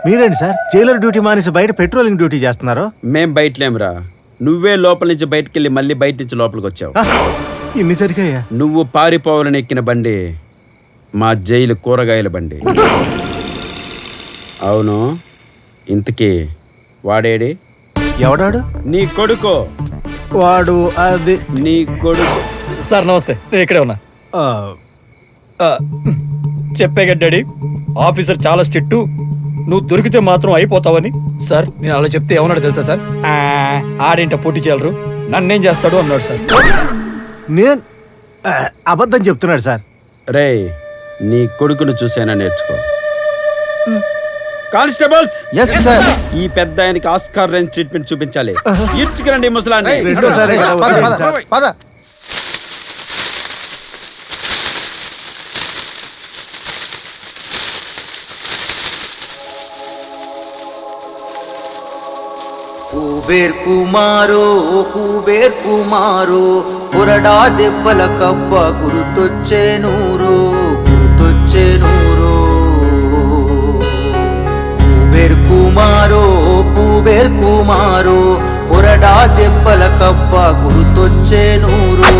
మీరేంటి sir Jailer duty మానేసి బయట పెట్రోలింగ్ డ్యూటీ చేస్తున్నారు? మేం బయటలేమురా, నువ్వే లోపల నుంచి బయటకు వెళ్ళి మళ్ళీ బయట నుంచి లోపలికి వచ్చావు. ఇన్ని జరిగాయా? నువ్వు పారిపోవాలని ఎక్కిన బండి మా జైలు కూరగాయల బండి. అవును, ఇంతకీ వాడేడి? ఎవడాడు? నీ కొడుకు. వాడు అది నీ కొడుకు. సార్ నమస్తే, నేను ఇక్కడే ఉన్నా. చెప్పే డాడీ, ఆఫీసర్ చాలా స్ట్రిక్ట్, నువ్వు దొరికితే మాత్రం అయిపోతావని. సార్ నేను అలా చెప్తే ఏమన్నాడు తెలుసా సార్? ఆడింట పోటీ చేయలరు, నన్నేం చేస్తాడు అన్నాడు సార్. నేను అబద్ధం చెప్తున్నాడు సార్. రే, నీ కొడుకును చూసేనా నేర్చుకో. కానిస్టేబుల్స్, ఈ పెద్ద ఆయనకి ఆస్కార్ రేంజ్ ట్రీట్మెంట్ చూపించాలి. ఇచ్చుకురండి ముసలాన్ని. కుబేర్ కుమారో పురడా దెబ్బల కబ్బ గుర్తొచ్చే నూరు. కుబేర్ కుమారో పురడా దెబ్బల కబ్బ గుర్తొచ్చే నూరు.